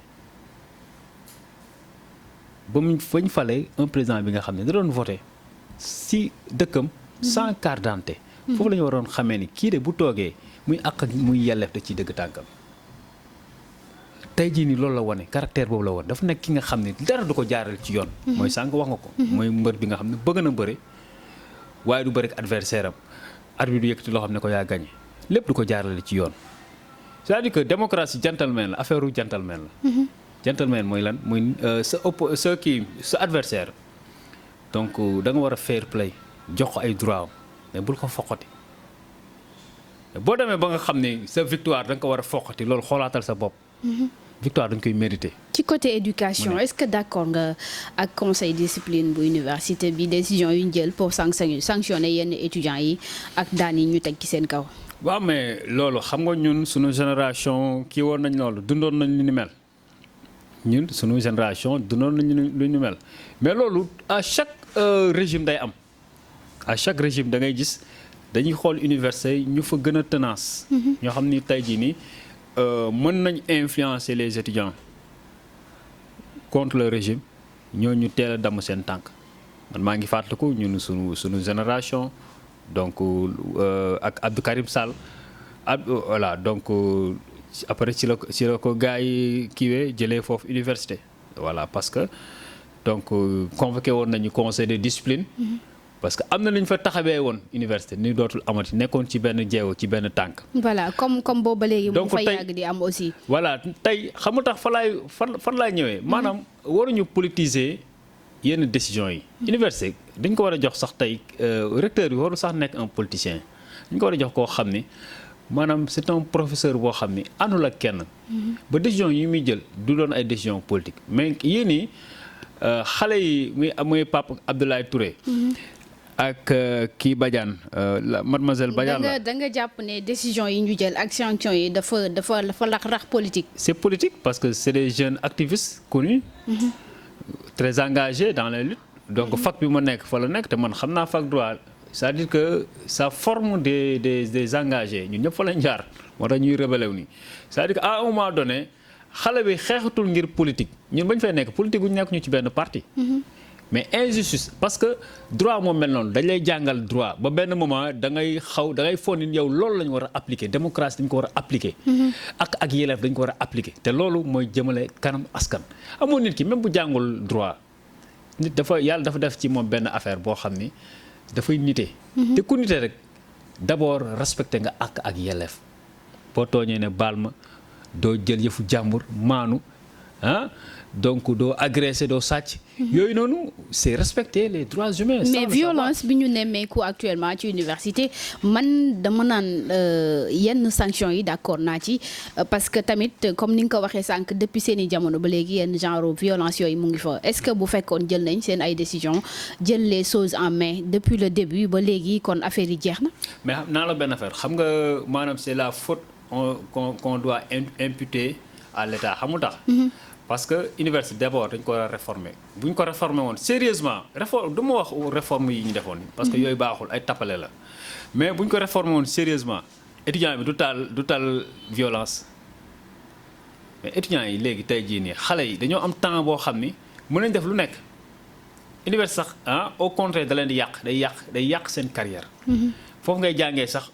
Speaker 2: ba mu fa ñu falee un président bi nga xam ne da doon voté si dëkkam sans carte d'identité foofu la ñu waroon xamee ni kii de bu toogee muy àq muy yelleef da ciy dëgg tànkam. tey jii nii loolu la wane caractère boobu la wane dafa nekk ki nga xam ne dara du ko jaaral ci yoon. mooy sànq wax nga ko. mooy mbër bi nga xam ne bëgg na bëre waaye du bëri ak adversaire am arbitre du yëkkati loo xam ne ko yaa gagné lépp du ko jaarale ci yoon. c'est-à-dire que démocratie gentleman la affaire u gentleman la. gentleman mooy lan muy sa adversaire donc da nga war a fair play jox ko ay droit am mais bul ko foqati boo demee ba nga xam ne sa victoire da nga ko war a foqati loolu xoolaatal sa bopp. victoire dañ koy mérité.
Speaker 1: ci côté éducation est-ce que d'accord nga ak conseil discipline bu université bi décision yu ñu jël pour sanctionner yenn étudiants yi ak daan yi ñu teg ci seen kaw.
Speaker 2: waaw mais loolu xam nga ñun suñu génération kii woon nañ loolu dundoon nañ lu ni mel ñun suñu génération dundoon nañ lu ni mel mais loolu à chaque régime day am à chaque régime da ngay gis dañuy xool université ñu fa gën a tenace. ñoo xam ni tey jii nii. mën nañ influencer les étudiants contre le régime ñooñu teel a damm seen tànk man maa ngi fàttaliku ñun suñu génération donc ak Abdou Karim Sall voilà donc après ci la ko gars yi kiiwee jëlee foofu université voilà parce que donc convoqué woon nañu conseil de discipline. parce que am na lu ñu fa taxawee woon université ni dootul amati nekkoon ci benn jeewo ci benn tànk.
Speaker 1: voilà comme boobu ba léegi. mu fa yàgg di am aussi.
Speaker 2: voilà tey xam nga tax fan laay ñëwee. maanaam waruñu politiser yenn décisions yi. université dañ ko war a jox sax tey recteur bi waru sax nekk un politicien dañ ko war a jox koo xam ni maanaam c'est un professeur boo xam ni àndul ak kenn. ba décision yi muy jël du doon ay décision politique mais yéen ñii xale yi muy Pape Abdoulaye Touré. ak kii Badiane mademoiselle Badiane la
Speaker 1: da nga jàpp ne décision yi ñu jël ak sanction yi dafa rax politique.
Speaker 2: c'est politique parce que c'est des jeunes activistes connus. très engagés dans la lutte. donc fac bi ma nekk fa la nekk te man xam naa fac droit c'est-à-dire que ça forme des engagés ñun ñëpp fa lañ jaar moo tax ñuy rebelle wu nii c'est-à-dire que à un moment donné xale bi xeexatul ngir politique ñun bañ fay nekk politique bu ñu nekk ñu ci benn parti. mais injustice parce que droit moom mel noonu dañ lay jàngal droit ba benn moment da ngay foog ni yow loolu la ñu war a appliquer démocratie dañ ko war a appliquer. ak yelleef dañ ko war a appliquer te loolu mooy jëmale kanam askan. amoon nit ki même bu jàngul droit nit yàlla dafa def ci moom benn affaire boo xam ni dafay nite. te ku nite rek d'abord respecté nga ak yelleef boo tooñee ne baal ma doo jël yëfu jàmbur maanu donc doo agressé doo sàcc. yooyu noonu c'est respecter les droits humains.
Speaker 1: mais violence bi ñu nemmeeku actuellement ci université man dama naan yenn sanctions yi d'accord naa ci parce que tamit comme ni nga ko waxee sànq depuis seeni jamono ba léegi yenn genre violence yooyu mu ngi fa est-ce que bu fekkoon jël nañ seen ay décisions jël les choses en main depuis le début ba léegi kon affaire yi jeex na.
Speaker 2: mais naa la benn affaire xam nga maanaam c'est la faute qu'on doit imputer à l'État xamul tax. Parce que université d'abord dañ ko war a réformer bu ñu ko réformer woon sérieusement du ma wax réforme yi ñu defoon parce que yooyu baaxul ay tappale la mais bu ñu ko réformer woon sérieusement étudiant bi du taal violence mais étudiants yi léegi tey jii nii xale yi dañoo am temps boo xam ni mën nañ def lu nekk université sax au contraire da leen di yàq day yàq seen carrière foofu ngay jàngee sax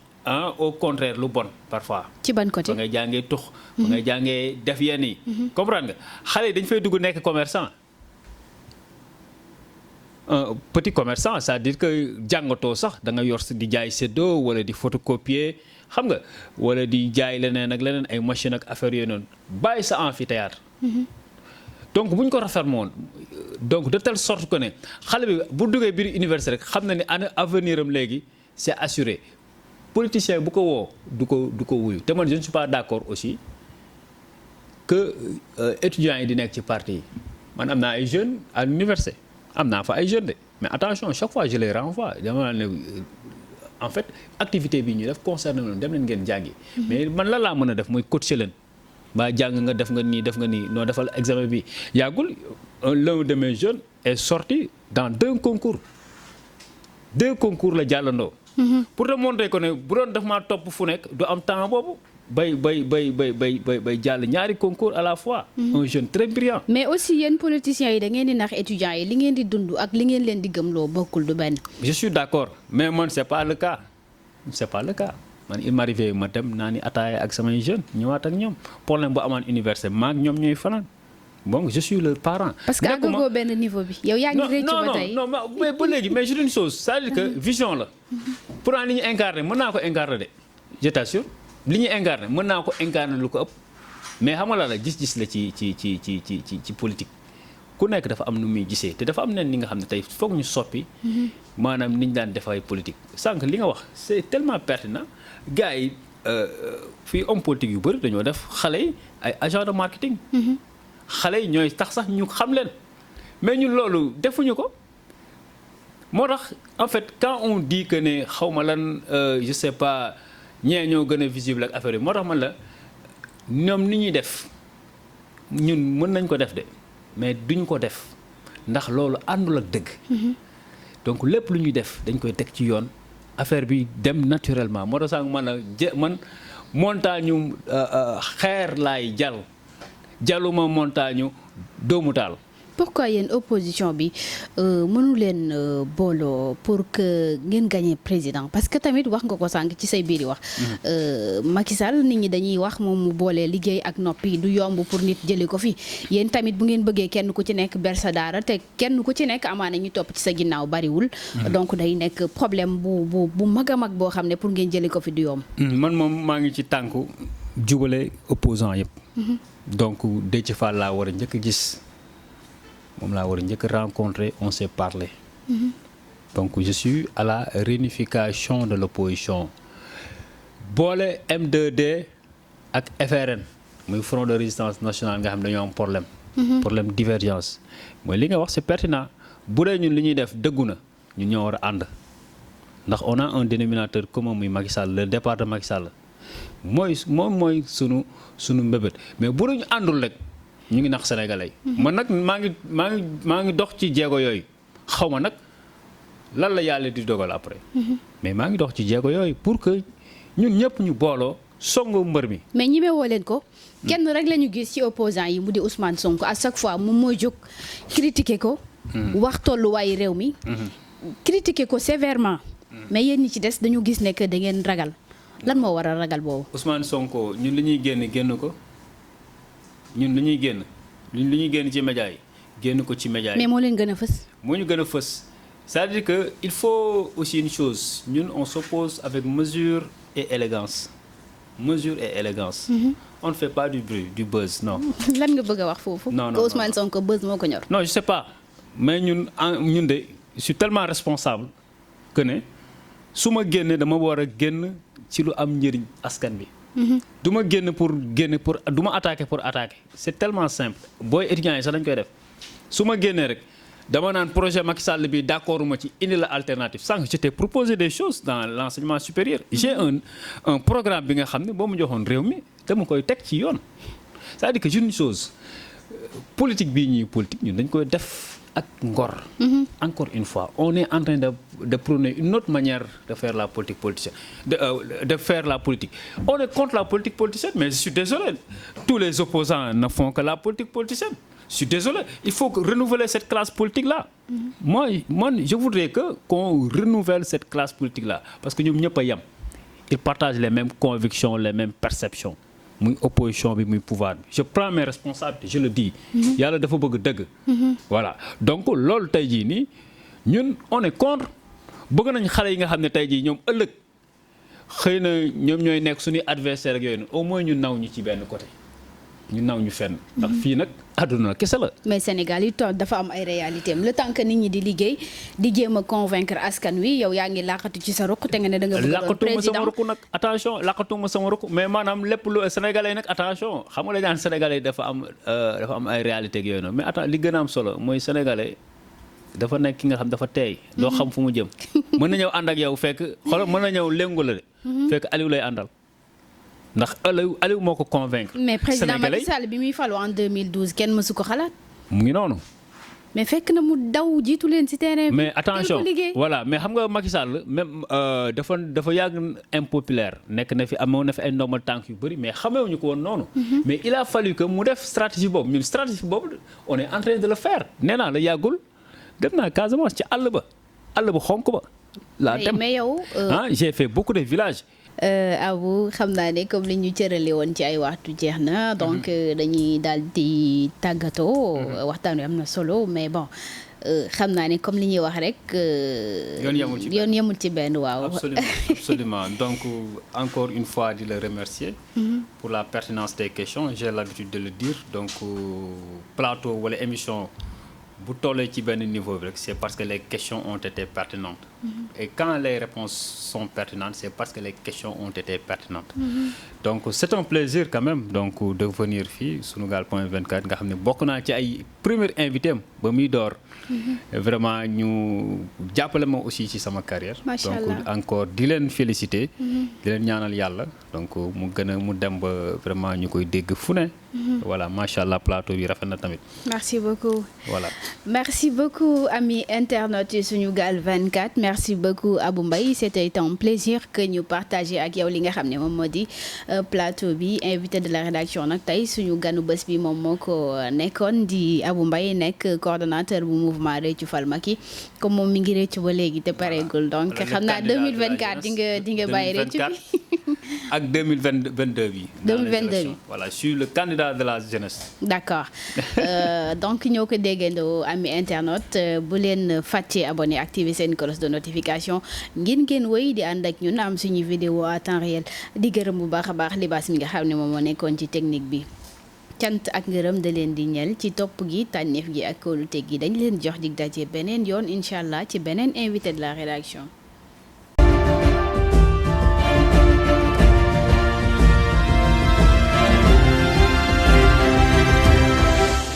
Speaker 2: au contraire lu bon parfois.
Speaker 1: ci ban côté
Speaker 2: fa ngay jàngee tux fa ngay jàngee def yenn yi. comprendre nga xale yi dañu fay dugg nekk commerçant petit commerçant c'est-à-dire que jàngatoo sax da nga yor di jaay séddoo wala di photocopier xam nga wala di jaay leneen ak leneen ay machine ak affaire yooyu noonu bàyyi sa amphithéâtre. donc bu ñu ko réformer woon donc de telle sorte que ne xale bi bu duggee biir université rek xam na ne avenir am léegi c'est assuré. politicien bu ko woo du ko wuyu te man je ne suis pas d'accord aussi que étudiants yi di nekk ci parti yi man am naa ay jeunes à l'université am naa fa ay jeunes de mais attention chaque fois je les renvoie dama ne en fait activité bi ñu def concerné leen dem leen ngeen jàngi. mais man lan laa mën a def mooy coacher leen ba jàng nga def nga nii noo defal examen bi yàggul l'un de mes jeunes est sorti dans 2 concours la jàllandoo. pour te montrer ko ne bu doon def maa topp fu nekk du am temps boobu bay jàll ñaari concours à la fois. un jeune très brillant.
Speaker 1: mais aussi yéen politiciens yi da ngeen di nax étudiants yi li ngeen di dund ak li ngeen leen di gëmloo bokkul du benn.
Speaker 2: je suis d'accord mais man c'est pas le cas man il m'arrive ma dem naa ni ataaya ak samay jeunes ñëwaat ak ñoom problème bu amaan université maag ñoom ñooy fanaan. bon je suis le parent.
Speaker 1: parce que àggagoo benn niveau bi. yow yaa ngi rëcc ba tey
Speaker 2: non mais ba léegi mais je dis une chose c'est-à-dire que vision la. pour li ñu incarné mën naa ko incarné de je t'assure li ñu incarné mën naa ko incarné lu ko ëpp mais xam nga la gis-gis la ci politique ku nekk dafa am nu muy gisee te dafa am neen li nga xam ne tey foog ñu soppi. maanaam ni ñu daan defay politique. sànq li nga wax c'est tellement pertinent gars yi fii homme politique yu bëri dañoo def xale yi ay agent de marketing. xale yi ñooy tax sax ñu xam leen mais ñun loolu defuñu ko moo tax en fait quand on dit que ne xaw ma lan je sais pas ñee ñoo gën a visible ak affaire yi moo tax man la ñoom ni ñuy def ñun mën nañ ko def de mais duñ ko def ndax loolu àndul ak dëgg. donc lépp lu ñuy def dañ koy teg ci yoon affaire bi dem naturellement moo tax sax man montagne xeer laay jàlluma montagne doomu taal.
Speaker 1: pourquoi yéen opposition bi mënu leen booloo pour que ngeen gagner président parce que tamit wax nga ko sànq ci say biir wax. Macky Sall nit ñi dañuy wax moom mu boolee liggéey ak noppi du yomb pour nit jëli ko fi yéen tamit bu ngeen bëggee kenn ku ci nekk ber sa daara te kenn ku ci nekk amaana ñu topp ci sa ginnaaw bariwul. donc day nekk problème bu mag a mag boo xam ne pour ngeen jëli ko fi du yomb.
Speaker 2: man moom maa ngi ci tànku jubale opposant yëpp. donc Déthié Fall laa war a njëkk a gis. moom laa war a njëkk rencontrer on s'est parlé. donc je suis à la réunification de l'opposition boole M2D ak FRN muy Front de Résistance Nationale nga xam dañoo am problème. problème divergence mooy li nga wax c'est pertinent bu dee ñun li ñuy def dëggu na ñun ñoo war a ànd ndax on a un dénominateur commun muy Macky Sall le départ de Macky Sall moom mooy sunu mbébét mais bu ñu àndul rek. ñu ngi nax sénégalais man nag maa ngi dox ci jéego yooyu xaw ma nag lan la yàlla di dogal après. mais maa ngi dox ci jéego yooyu pour que ñun ñëpp ñu booloo songu mbër mi.
Speaker 1: mais ñemewoo leen ko. kenn rek la ñu gis ci opposant yi mu di Ousmane Sonko à chaque fois moom mooy jóg critiquer ko. wax tolluwaayu réew mi. critiquer ko sévèrement. mais yéen ñi ci des dañu gis ne que da ngeen ragal lan moo waral ragal boobu.
Speaker 2: Ousmane Sonko ñun li ñuy génn ko. ñun lu ñuy génn ci média yi génn ko ci média yi.
Speaker 1: mais moo leen gën a fës.
Speaker 2: moo ñu gën a fës c'est-à-dire que il faut aussi une chose ñun on s'oppose avec mesure et élégance. on ne fait pas du bruit du buzz non.
Speaker 1: lan nga bëgg a wax foofu.
Speaker 2: non
Speaker 1: que Ousmane Sonko buzz moo ko ñor.
Speaker 2: non je sais pas mais ñun de je suis tellement responsable que ne su ma génnee dama war a génn ci lu am njëriñ askan bi. du ma génn pour du ma attaquer pour attaquer c'est tellement simple booy étudiants yi sax dañ koy def su ma génnee rek dama naan projet Macky Sall bi d'accord ma ci indi la alternative sànq je t'ai proposé des choses dans l'enseignement supérieur. J'ai un programme bi nga xam ne boo mu joxoon réew mi dama koy teg ci yoon c'est-à-dire que une chose politique bii ñuy politique ñun dañ koy def ak ngor. Encore une fois on est en train de prôner une autre manière de faire la politique politicienne de faire la politique. On est contre la politique politicienne mais je suis désolé tous les opposants ne font que la politique politicienne. Je suis désolé il faut renouveler cette classe politique là. Moi je voudrais qu'on renouvelle cette classe politique là parce que ñoom ñëpp a yem. Ils partagent les mêmes convictions les mêmes perceptions. muy opposition bi muy pouvoir bi je prends mes responsabilités je le dis. yàlla dafa bëgg dëgg. voilà donc loolu tey jii nii ñun on est contre bëgg nañ xale yi nga xam ne tey jii ñoom ëllëg xëy na ñoom ñooy nekk suñuy adversaire ak yooyu noonu au moins ñu naw ñu ci benn côté ñu naw ñu fenn. ndax fii nag àdduna kese la.
Speaker 1: mais Sénégal yi toog dafa am ay réalité am le temps que nit ñi di liggéey di jéem a convaincre askan wi yow yaa ngi laqatu ci sa ruq te nga ne da nga bëgg a doon président.
Speaker 2: laqatuma sama ruq nag attention laqatuma sama ruq mais maanaam lépp lu sénégalais nag attention xam nga la daan sénégalais dafa am ay réalité ak yooyu noonu mais attends li gën a am solo mooy sénégalais dafa nekk ki nga xam dafa teey doo xam fu mu jëm. mën na ñëw ànd ak yow fekk xoolal mën na ñëw léngu la de. fekk Aliou lay àndal. ndax Aliou moo ko convaincre.
Speaker 1: mais président Macky Sall bi muy falu en 2012 kenn mësu ko xalaat.
Speaker 2: mu ngi noonu.
Speaker 1: mais fekk na mu daw jiitu leen ci terrain bi.
Speaker 2: mais attention voilà mais xam nga Macky Sall même dafa yàgg impopulaire nekk na fi amoon na fi ay ndombal tànk yu bëri mais xamewuñu ko woon noonu. mais il a fallu que mu def stratégie boobu ñun stratégie boobu on est en train de le faire nee naa la yàggul dem naa Casamance ci àll ba xonk ba. laa dem
Speaker 1: mais yow.
Speaker 2: j'ai fait beaucoup de villages.
Speaker 1: Abou xam naa ne comme li ñu cërale woon ci ay waxtu jeex na donc dañuy daal di tàggatoo. waxtaan wi am na solo mais bon xam naa ne comme li ñuy wax rek. yoon yemul ci benn waaw.
Speaker 2: absolument donc encore une fois di la remercier. pour la pertinence des questions j'ai l'habitude de le dire donc plateau wala émission. bu tollee ci benn niveau bi rek c'est parce que les questions ont été pertinentes. Et quand les réponses sont pertinentes c'est parce que les questions ont été pertinentes. Donc c'est un plaisir quand même donc de venir fii Sunugal.24 nga xam ne bokk naa ci ay premier invité am ba muy door. Vraiment ñu jàppale ma aussi ci sama carrière.
Speaker 1: Macha Allah.
Speaker 2: Donc encore di leen féliciter. di leen ñaanal yàlla donc mu dem ba vraiment ñu koy dégg fu ne. Voilà macha allah plateau bi rafet na tamit.
Speaker 1: merci beaucoup.
Speaker 2: Voilà.
Speaker 1: Merci beaucoup amis internautes yu Sunugal 24 merci beaucoup Abou Mbaye c'était un plaisir que ñu partager ak yow li nga xam ne moom moo di plateau bi invité de la rédaction nag tey suñu ganu bés bi moom moo ko nekkoon di Abou Mbaye nekk coordonnateur bu mouvement Réccu Fal Macky comme moom mi ngi réccu ba léegi te pareegul donc xam naa 2024 di nga bàyyi réccu bi
Speaker 2: ak 2022 bi.
Speaker 1: 2022 bi
Speaker 2: voilà je suis le candidat de la jeunesse.
Speaker 1: d'accord donc ñoo ko déggandoo ami internaute bu leen fàtte abonné activer seen cloche de notification ngeen wéy di ànd ak ñun am suñu vidéo à temps réel di gërëm bu baax a baax libaas mi nga xam ne moom moo nekkoon ci technique bi. cant ak ngërëm da leen di ñel ci topp gi tànneef gi ak kóolute gi dañ leen jox dig daje beneen yoon incha allah ci beneen invité de la rédaction.